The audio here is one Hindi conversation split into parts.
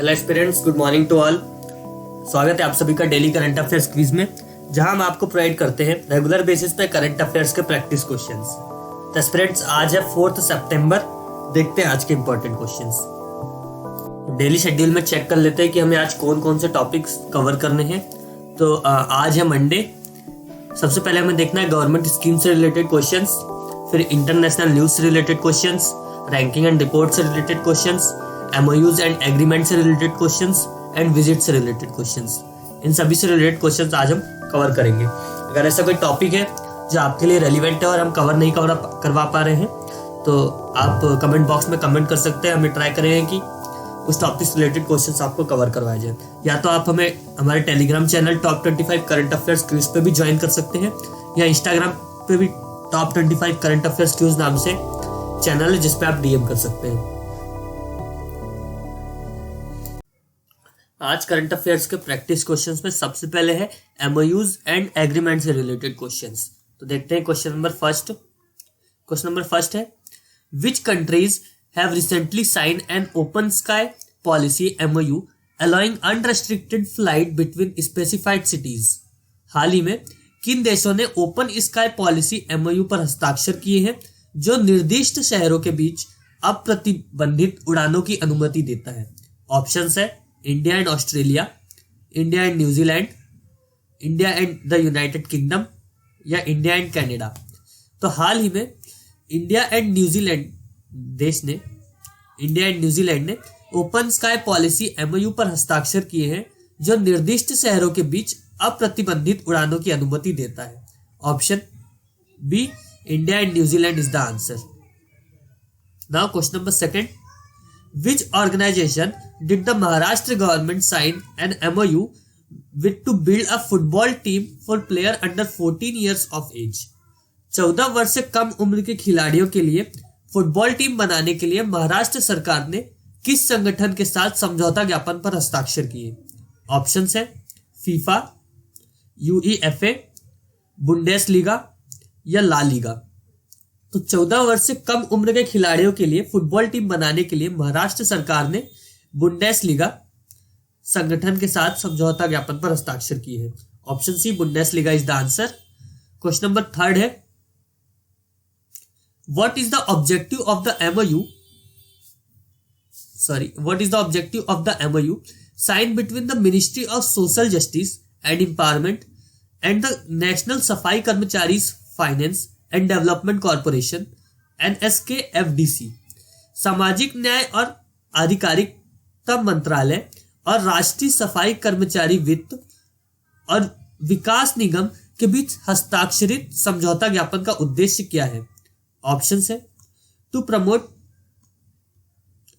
Hello aspirants, good morning to all. स्वागत है आप सभी का डेली करंट अफेयर्स क्विज में, जहां हम आपको प्रोवाइड करते हैं रेगुलर बेसिस पे करंट अफेयर्स के प्रैक्टिस क्वेश्चंस। तो एस्पिरेंट्स, आज है 4 सितंबर। देखते हैं आज के इंपॉर्टेंट क्वेश्चंस। डेली शेड्यूल में चेक कर लेते हैं कि हमें आज कौन कौन से टॉपिक्स कवर करने हैं। तो आज है मंडे। सबसे पहले हमें देखना है गवर्नमेंट स्कीम से रिलेटेड क्वेश्चंस, फिर इंटरनेशनल न्यूज से related questions, ranking and report से related questions, MOUs and agreement से रिलेटेड क्वेश्चंस एंड विजिट से रिलेटेड क्वेश्चंस। इन सभी से रिलेटेड क्वेश्चंस आज हम कवर करेंगे। अगर ऐसा कोई टॉपिक है जो आपके लिए रेलिवेंट है और हम कवर नहीं करवा पा रहे हैं तो आप कमेंट बॉक्स में कमेंट कर सकते हैं। हमें ट्राई करेंगे कि उस टॉपिक से रिलेटेड क्वेश्चंस आपको कवर करवाए जाए। या तो आप हमें हमारे Telegram channel top 25 current affairs quiz पे भी ज्वाइन कर सकते हैं, या इंस्टाग्राम पे भी टॉप 25 करंट अफेयर्स क्विज नाम से चैनल है जिसपे आप DM कर सकते हैं। आज करंट अफेयर्स के प्रैक्टिस क्वेश्चंस में सबसे पहले है MOUs एंड एग्रीमेंट से रिलेटेड क्वेश्चंस। तो देखते हैं क्वेश्चन नंबर फर्स्ट है which countries have recently sign an open sky policy MOU allowing unrestricted flight between specified cities. हाल ही में किन देशों ने ओपन स्काई पॉलिसी MOU पर हस्ताक्षर किए हैं जो निर्दिष्ट शहरों के बीच अप्रतिबंधित उड़ानों की अनुमति देता है? ऑप्शंस है India and Australia, India and New Zealand, India and the United kingdom, या इंडिया एंड कनाडा। तो हाल ही में इंडिया एंड न्यूजीलैंड ने ओपन स्काई पॉलिसी MOU पर हस्ताक्षर किए हैं जो निर्दिष्ट शहरों के बीच अप्रतिबंधित उड़ानों की अनुमति देता है। Option B, India and New Zealand is the answer. Now question number second, which organization did the Maharashtra government sign an MOU with to build a football team for player under 14 years of age? 14 वर्ष से कम उम्र के खिलाड़ियों के लिए फुटबॉल टीम बनाने के लिए महाराष्ट्र सरकार ने किस संगठन के साथ समझौता ज्ञापन पर हस्ताक्षर किए? ऑप्शंस है फीफा, UEFA, बुंडेसलीगा या ला लीगा। तो 14 वर्ष से कम उम्र के खिलाड़ियों के लिए फुटबॉल टीम बनाने के लिए महाराष्ट्र सरकार ने बुंडेसलीगा संगठन के साथ समझौता ज्ञापन पर हस्ताक्षर किए हैं। Option C, Bundesliga is the answer. Question number third है what is the objective of the MOU sign between the ministry of social justice and empowerment and the national safai karmacharis finance and development corporation NSKFDC। सामाजिक न्याय और आधिकारिकता मंत्रालय और राष्ट्रीय सफाई कर्मचारी वित्त और विकास निगम के बीच हस्ताक्षरित समझौता ज्ञापन का उद्देश्य क्या है? ऑप्शन है to promote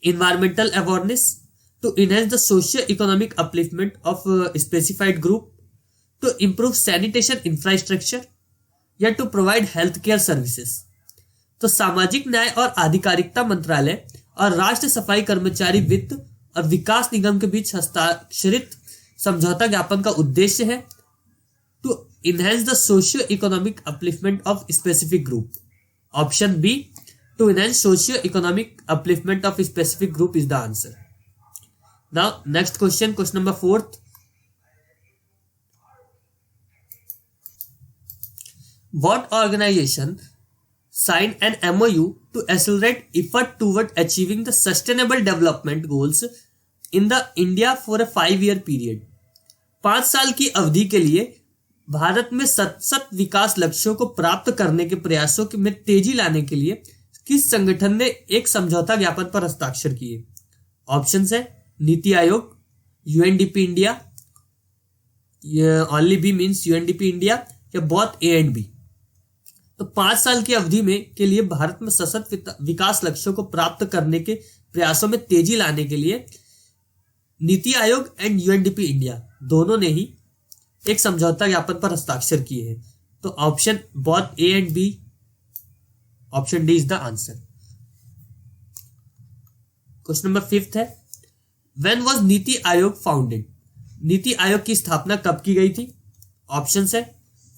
environmental awareness, to enhance the socio economic upliftment of specified group, to improve sanitation infrastructure, या to provide health care services. तो सामाजिक न्याय और आधिकारिकता मंत्रालय और राष्ट्रीय सफाई कर्मचारी वित्त और विकास निगम के बीच हस्ताक्षरित समझौता ज्ञापन का उद्देश्य है to enhance the socio economic upliftment of specific group. Option B, to enhance socio economic upliftment of specific group is the answer. Now next question number fourth, what organization signed an MOU to accelerate effort toward achieving the sustainable development goals in the India for a 5-year period? 5 साल की अवधि के लिए भारत में सतत विकास लक्ष्यों को प्राप्त करने के प्रयासों में तेजी लाने के लिए किस संगठन ने एक समझौता ज्ञापन पर हस्ताक्षर किए? ऑप्शंस है NITI Aayog, UNDP India, only B means UNDP India, या बोथ A and B। तो 5 साल की अवधि में के लिए भारत में सतत विकास लक्ष्यों को प्राप्त करने के प्रयासों में तेजी लाने के लिए NITI Aayog and UNDP India दोनों ने ही एक समझौता ज्ञापन पर हस्ताक्षर किए हैं। तो option both A and B, option D is the answer. Question number 5 है when was NITI Aayog founded? NITI Aayog की स्थापना कब की गई थी? ऑप्शंस है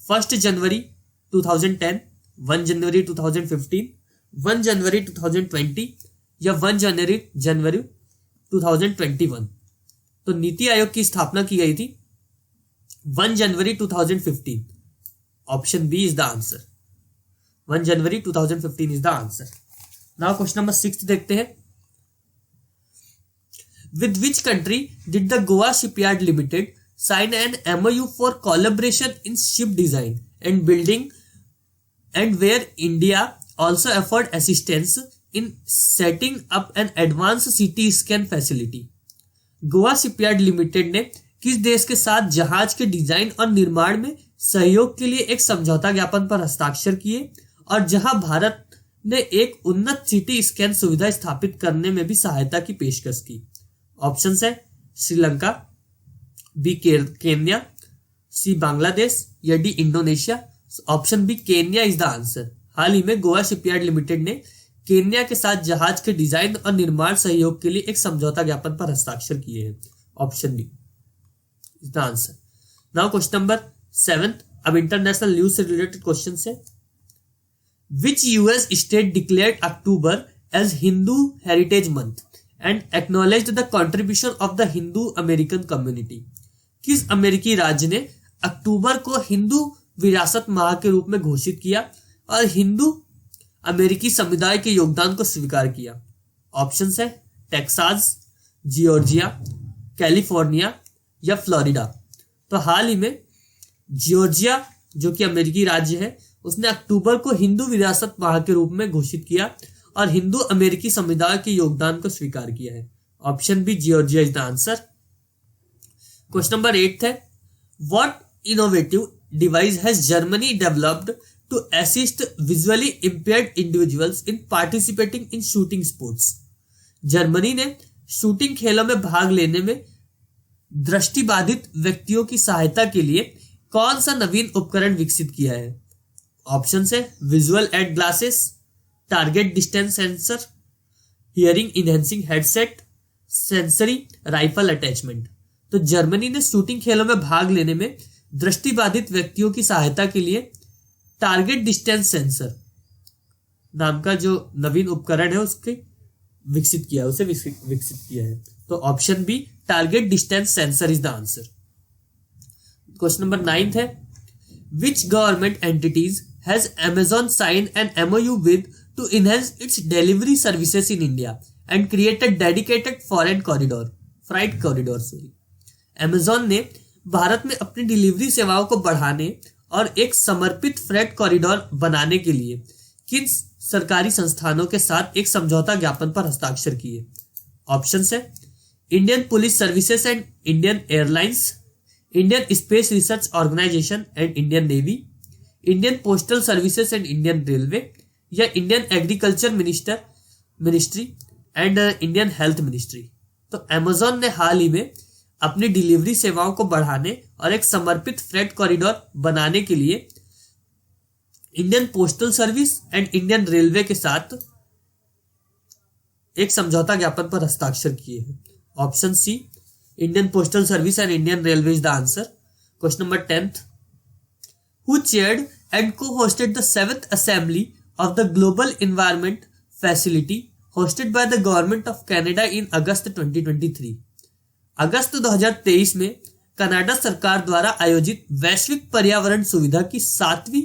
1 जनवरी 2010, 1 जनवरी 2015, 1 जनवरी 2020 या 1 जनवरी 2021। तो नीति आयोग की स्थापना की गई थी 1 जनवरी 2015। Option B is the answer. 1 January 2015 is the answer. Now question number 6 देखते हैं। With which country did the Goa Shipyard Limited sign an MOU for collaboration in ship design and building, and where India also offered assistance in setting up an advanced CT scan facility? Goa shipyard limited ने किस देश के साथ जहाज के डिजाइन और निर्माण में सहयोग के लिए एक समझौता ज्ञापन पर हस्ताक्षर किए, और जहां भारत ने एक उन्नत सीटी स्कैन सुविधा स्थापित करने में भी सहायता की पेशकश की? ऑप्शन है Sri Lanka, B Kenya, C Bangladesh या D Indonesia. Option B Kenya is the answer. हाल ही में गोवा शिपयार्ड लिमिटेड ने केन्या के साथ जहाज के डिजाइन और निर्माण सहयोग के लिए एक समझौता ज्ञापन पर हस्ताक्षर किए हैं। Option B is the answer. Now question number 7। अब इंटरनेशनल न्यूज से रिलेटेड क्वेश्चन है। Which US state declared October as Hindu heritage month and acknowledged the contribution of the Hindu American community? किस अमेरिकी राज्य ने अक्टूबर को हिंदू विरासत माह के रूप में घोषित किया और हिंदू अमेरिकी समुदाय के योगदान को स्वीकार किया? ऑप्शन है टेक्सास, जॉर्जिया, कैलिफोर्निया या फ्लोरिडा। तो हाल ही में जॉर्जिया जो कि अमेरिकी राज्य है, उसने अक्टूबर को हिंदू विरासत माह के रूप में घोषित किया और हिंदू अमेरिकी समुदाय के योगदान को स्वीकार किया है। Option B Georgia is the answer. Question number 8 है। What innovative device has Germany developed to assist visually impaired individuals in participating in shooting sports? Germany ने शूटिंग खेलों में भाग लेने में दृष्टिबाधित व्यक्तियों की सहायता के लिए कौन सा नवीन उपकरण विकसित किया है? ऑप्शन है visual add glasses, target distance sensor, hearing enhancing headset, sensory rifle attachment. तो जर्मनी ने शूटिंग खेलों में भाग लेने में दृष्टिबाधित व्यक्तियों की सहायता के लिए टारगेट डिस्टेंस सेंसर नाम का जो नवीन उपकरण है उसे विकसित किया है। तो option be target distance sensor is the answer. Question number 9 है। Which government entities has Amazon signed an MOU with to enhance its delivery services in India and create a dedicated freight corridor। Amazon ने भारत में अपनी डिलीवरी सेवाओं को बढ़ाने और एक समर्पित फ्रेट कॉरिडोर बनाने के लिए किन सरकारी संस्थानों के साथ एक समझौता ज्ञापन पर हस्ताक्षर किए? ऑप्शन है Indian police services and Indian airlines, Indian space research organisation and Indian navy, Indian postal services and Indian railway या Indian agriculture ministry and Indian health ministry. तो अमेज़न ने हाल ही में अपनी डिलीवरी सेवाओं को बढ़ाने और एक समर्पित फ्रेट कॉरिडोर बनाने के लिए Indian postal service and Indian railway के साथ एक समझौता ज्ञापन पर हस्ताक्षर किए हैं। Option C Indian postal service and Indian railway is the answer. Question number 10। Who chaired and co-hosted the 7th Assembly of the Global Environment Facility hosted by the Government of Canada in August 2023? अगस्त 2023 में कनाडा सरकार द्वारा आयोजित वैश्विक पर्यावरण सुविधा की 7वीं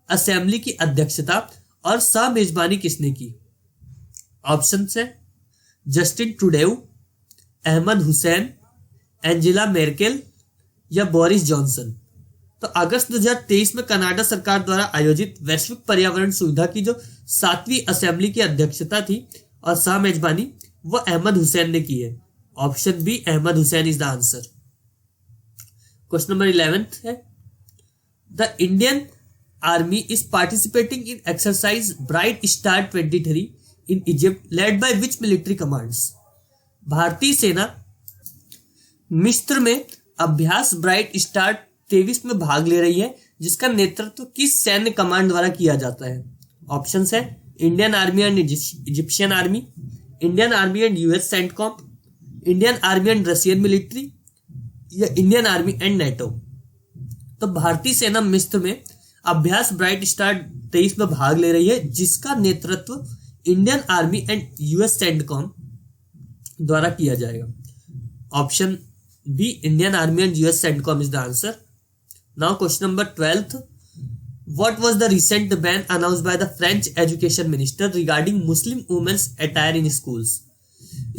असेंबली की अध्यक्षता और सह मेजबानी किसने की? ऑप्शन है जस्टिन ट्रूडेउ, अहमद हुसैन, एंजेला मेर्केल या बोरिस जॉनसन। तो अगस्त 2023 में कनाडा सरकार द्वारा आयोजित वैश्विक पर्यावरण सुविधा की जो 7वीं असेंबली की अध्यक्षता थी और सह मेजबानी वो अहमद हुसैन ने की है। Option B Ahmed Hussain is the answer. Question number 11 है। The Indian army is participating in exercise bright star 23 in Egypt led by which military commands? भारतीय सेना मिस्र में अभ्यास ब्राइट स्टार 23 में भाग ले रही है, जिसका नेतृत्व किस सैन्य कमांड द्वारा किया जाता है? ऑप्शन है Indian army and Egyptian army, Indian army and US CENTCOM, Indian army and Russian military या इंडियन आर्मी एंड नेटो। तो भारतीय सेना मिस्र में अभ्यास ब्राइट स्टार 23 में भाग ले रही है, जिसका नेतृत्व Indian army and US CENTCOM द्वारा किया जाएगा। Option B. Indian Army and US CENTCOM is the answer. Now question number 12th. What was the recent ban announced by the French Education Minister regarding Muslim women's attire in schools?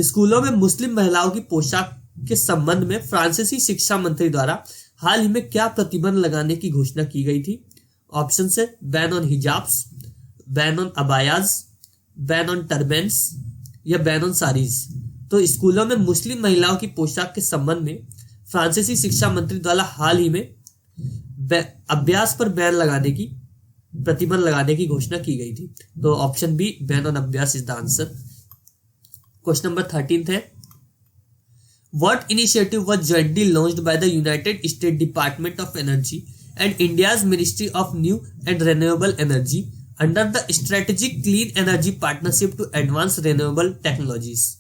स्कूलों में मुस्लिम महिलाओं की पोशाक के संबंध में फ्रांसीसी शिक्षा मंत्री द्वारा हाल ही में क्या प्रतिबंध लगाने की घोषणा की गई थी? ऑप्शन है ban on hijabs, ban on abayas, ban on turbans या बैन ऑन साड़ीज। तो स्कूलों में मुस्लिम महिलाओं की पोशाक के संबंध में फ्रांसीसी शिक्षा मंत्री द्वारा हाल ही में अभ्यास पर बैन लगाने की प्रतिबंध लगाने की घोषणा की गई थी। तो option B ban on Abhyas is the answer. Question number 13 है what initiative was jointly launched by the United State Department of Energy and India's Ministry of New and Renewable Energy under the Strategic Clean Energy Partnership to advance renewable technologies.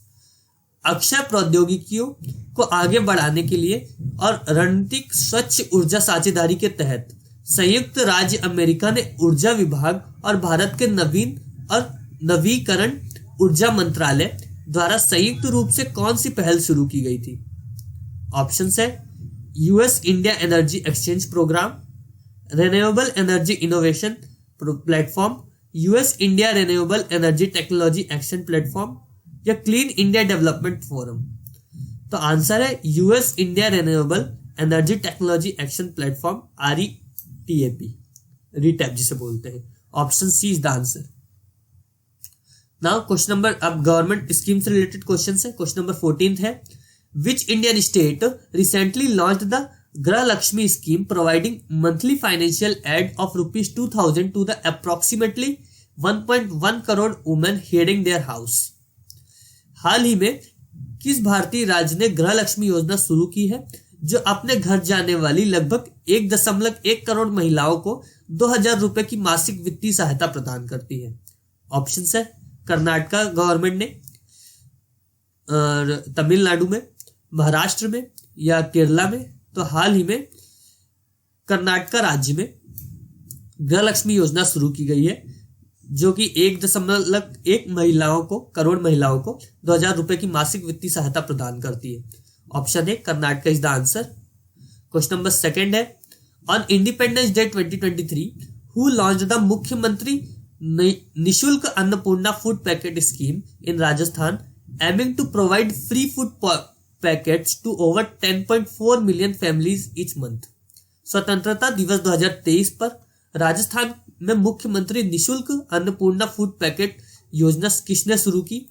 अक्षय प्रौद्योगिकियों को आगे बढ़ाने के लिए और रणनीतिक स्वच्छ ऊर्जा साझेदारी के तहत संयुक्त राज्य अमेरिका ने ऊर्जा विभाग और भारत के नवीन और नवीकरण ऊर्जा मंत्रालय द्वारा संयुक्त रूप से कौन सी पहल शुरू की गई थी? ऑप्शन है US India Energy Exchange Programme, Renewable Energy Innovation Platform, US India Renewable Energy Technology Action Platform या क्लीन इंडिया डेवलपमेंट फोरम। तो आंसर है US India Renewable Energy Technology Action Platform, RETAP, RETAP जिसे बोलते हैं। Option C is the answer. Now question number, अब गवर्नमेंट स्कीम से रिलेटेड क्वेश्चन है। क्वेश्चन नंबर 14 है which Indian state recently launched the Gruha Lakshmi scheme providing monthly financial aid of ₹2000 to the approximately 1.1 crore women heading their house. हाल ही में किस भारतीय राज्य ने गृह लक्ष्मी योजना शुरू की है जो अपने घर जाने वाली लगभग 1.1 करोड़ महिलाओं को 2000 रुपए की मासिक वित्तीय सहायता प्रदान करती है? ऑप्शन है कर्नाटक गवर्नमेंट ने, और तमिलनाडु में, महाराष्ट्र में या केरला में। तो हाल ही में कर्नाटक राज्य में गृह लक्ष्मी योजना शुरू की गई है जो कि 1.1 करोड़ महिलाओं को 2000 रुपए की मासिक वित्तीय सहायता प्रदान करती है। ऑप्शन है Karnataka is the answer. Question number 2 है on Independence Day 2023 who launched the Mukhyamantri Nishulk Annapurna food packet scheme in Rajasthan aiming to provide free food packets to over 10.4 million families each month. स्वतंत्रता दिवस 2023 पर राजस्थान में मुख्यमंत्री निशुल्क अन्नपूर्णा फूड पैकेट योजना किसने शुरू की,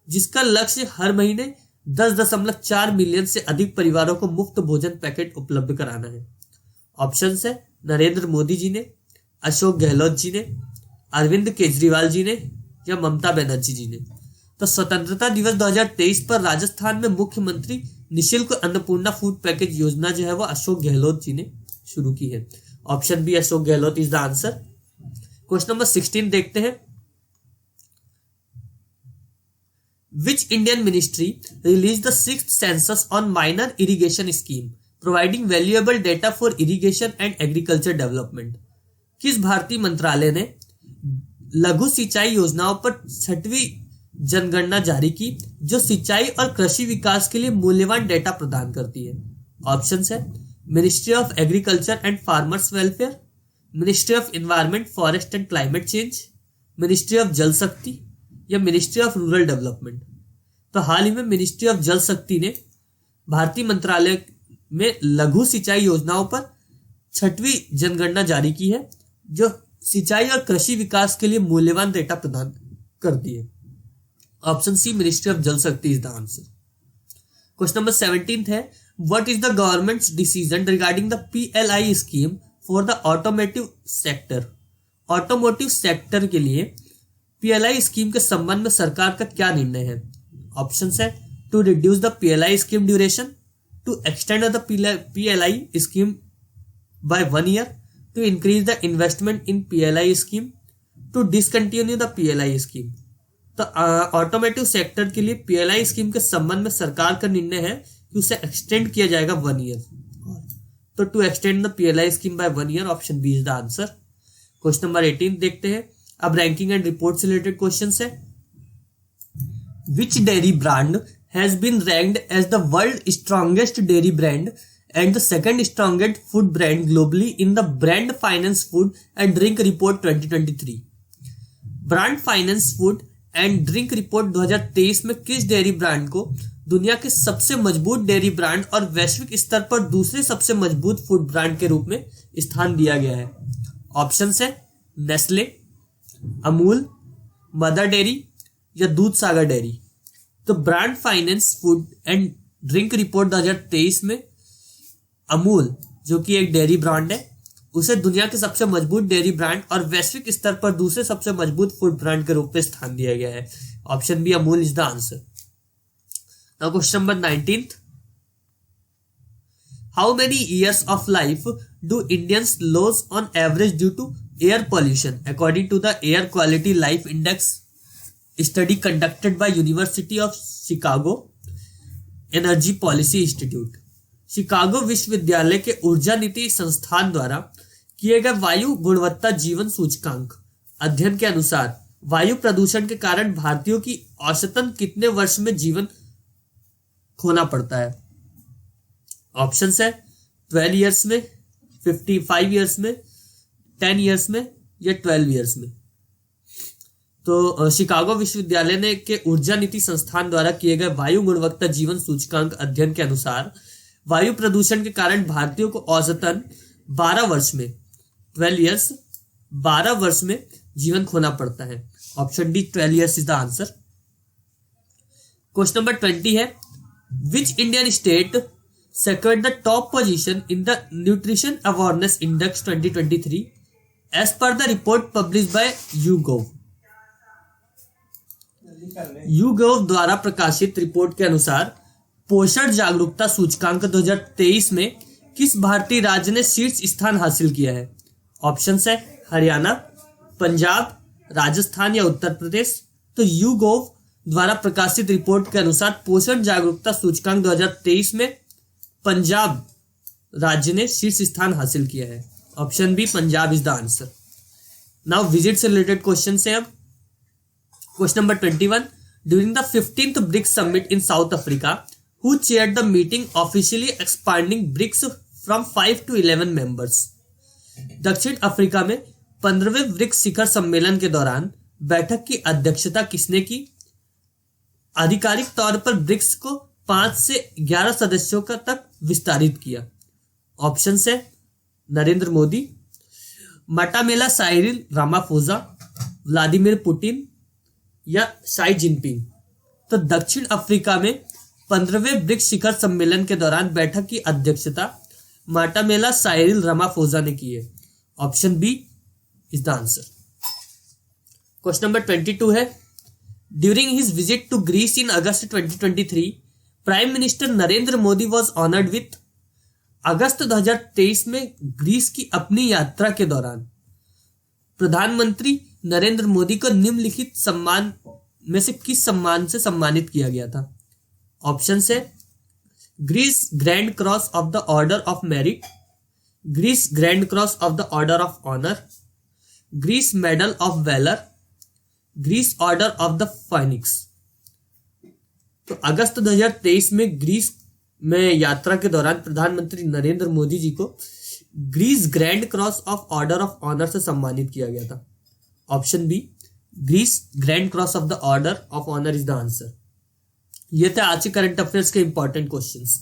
जिसका लक्ष्य हर महीने 10.4 मिलियन से अधिक परिवारों को मुफ्त भोजन पैकेट उपलब्ध कराना है? ऑप्शन है नरेंद्र मोदी जी ने, अशोक गहलोत जी ने, अरविंद केजरीवाल जी ने या ममता बनर्जी जी ने। तो स्वतंत्रता दिवस 2023 पर राजस्थान में मुख्यमंत्री निशुल्क अन्नपूर्णा फूड पैकेज योजना जो है वो अशोक गहलोत जी ने शुरू की है। Option B Ashok Gehlot is the answer. Question number 16 देखते हैं which Indian ministry release the 6th census on minor irrigation scheme providing valuable data for irrigation and agriculture development. किस भारतीय मंत्रालय ने लघु सिंचाई योजनाओं पर 6वीं जनगणना जारी की जो सिंचाई और कृषि विकास के लिए मूल्यवान डेटा प्रदान करती है? ऑप्शन है ministry of agriculture and farmers welfare, ministry of environment forest and climate change, ministry of जल शक्ति या मिनिस्ट्री ऑफ रूरल डेवलपमेंट। तो हाल ही में मिनिस्ट्री ऑफ जल शक्ति ने भारतीय मंत्रालय में लघु सिंचाई योजनाओं पर 6वीं जनगणना जारी की है जो सिंचाई और कृषि विकास के लिए मूल्यवान डेटा प्रदान करती है। ऑप्शन सी मिनिस्ट्री ऑफ जल शक्ति is the answer. Question number 17 है what is the governments decision regarding the PLI scheme for the automotive sector. Automotive sector के लिए PLI स्कीम के संबंध में सरकार का क्या निर्णय है? ऑप्शन है to reduce the PLI scheme duration, to extend the PLI scheme by 1 year, to increase the investment in PLI scheme, to discontinue the PLI scheme. तो ऑटोमोटिव सेक्टर के लिए PLI स्कीम के संबंध में सरकार का निर्णय है कि उसे एक्सटेंड किया जाएगा 1 ईयर। तो to extend the PLI scheme by 1 year, option B is the answer. Question number 18 देखते हैं। अब रैंकिंग एंड रिपोर्ट से रिलेटेड क्वेश्चन है which dairy brand has been ranked as the world's strongest dairy brand and the second strongest food brand globally in the Brand Finance Food and Drink Report 2023. Brand finance food and drink report 2023 में किस डेयरी ब्रांड को दुनिया के सबसे मजबूत डेयरी ब्रांड और वैश्विक स्तर पर दूसरे सबसे मजबूत फूड ब्रांड के रूप में स्थान दिया गया है? ऑप्शन है नेस्ले, अमूल, मदर डेयरी या दूध सागर डेयरी। तो brand finance food and drink report 2023 में अमूल, जो कि एक डेयरी ब्रांड है, उसे दुनिया के सबसे मजबूत डेयरी ब्रांड और वैश्विक स्तर पर दूसरे सबसे मजबूत फूड ब्रांड के रूप में स्थान दिया गया है। Option B Amul is the answer. Now question number 19, how many years of life do Indians loss on average due to air pollution according to the Air Quality Life Index study conducted by University of Chicago Energy Policy Institute. Chicago विश्वविद्यालय के ऊर्जा नीति संस्थान द्वारा किए गए वायु गुणवत्ता जीवन सूचकांक अध्ययन के अनुसार वायु प्रदूषण के कारण भारतीयों की औसतन कितने वर्ष में जीवन खोना पड़ता है? ऑप्शंस है 12 इयर्स में, 55 इयर्स में, 10 इयर्स में या 12 इयर्स में। तो शिकागो विश्वविद्यालय ने के ऊर्जा नीति संस्थान द्वारा किए गए वायु गुणवत्ता जीवन सूचकांक अध्ययन के अनुसार वायु प्रदूषण के कारण भारतीयों को औसतन 12 वर्ष में 12 इयर्स 12 वर्ष में जीवन खोना पड़ता है। Option D 12 years is the answer. Question number 20 है, which Indian state secured the top position in the Nutrition Awareness Index 2023 as per the report published by YouGov। YouGov द्वारा प्रकाशित रिपोर्ट के अनुसार पोषण जागरूकता सूचकांक 2023 में किस भारतीय राज्य ने शीर्ष स्थान हासिल किया है? ऑप्शन है हरियाणा, पंजाब, राजस्थान या उत्तर प्रदेश। तो YouGov द्वारा प्रकाशित रिपोर्ट के अनुसार पोषण जागरूकता सूचकांक 2023 में पंजाब राज्य ने शीर्ष स्थान हासिल किया है। Option B Punjab is the answer. Now visit से रिलेटेड क्वेश्चन है अब। Question number 21, during the 15th BRICS summit in South Africa who chaired the meeting officially expanding BRICS from 5 to 11 members। दक्षिण अफ्रीका में 15वें ब्रिक्स शिखर सम्मेलन के दौरान बैठक की अध्यक्षता किसने की? आधिकारिक तौर पर ब्रिक्स को 5 से 11 सदस्यों का तक विस्तारित किया। ऑप्शन है Narendra Modi, Matamela Cyril Ramaphosa, Vladimir Putin या शाई जिनपिंग। तो दक्षिण अफ्रीका में 15वें ब्रिक्स शिखर सम्मेलन के दौरान बैठक की अध्यक्षता माटामेला साइरिल रामाफोसा ने की है। Option B is the answer. Question number 22 है, during his visit to Greece in August 2023 prime minister Narendra Modi was honoured with. अगस्त 2023 में ग्रीस की अपनी यात्रा के दौरान प्रधानमंत्री नरेंद्र मोदी को निम्नलिखित सम्मान में से किस सम्मान से सम्मानित किया गया था? ऑप्शन है Greece grand cross of the order of merit, Greece grand cross of the order of honour, Greece medal of valour, Greece order of the phoenix. तो अगस्त 2023 में ग्रीस में यात्रा के दौरान प्रधानमंत्री नरेंद्र मोदी जी को Greece grand cross of Order of Honour से सम्मानित किया गया था। Option B Greece grand cross of the order of Honour is the answer. ये थे आज के करंट अफेयर्स के इंपॉर्टेंट क्वेश्चंस।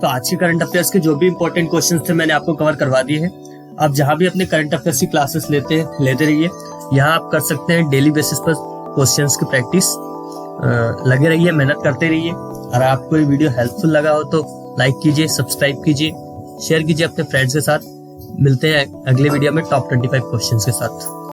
तो आज के करंट अफेयर्स के जो भी इंपॉर्टेंट क्वेश्चंस थे मैंने आपको कवर करवा दिए हैं। आप जहां भी अपने करंट अफेयर्स की क्लासेस लेते रहिए। यहाँ आप कर सकते हैं डेली बेसिस पर क्वेश्चंस की प्रैक्टिस। लगे रहिए, मेहनत करते रहिए। अगर आपको ये वीडियो हेल्पफुल लगा हो तो लाइक कीजिए, सब्सक्राइब कीजिए, शेयर कीजिए अपने फ्रेंड्स के साथ। मिलते हैं अगले वीडियो में टॉप 25 क्वेश्चंस के साथ।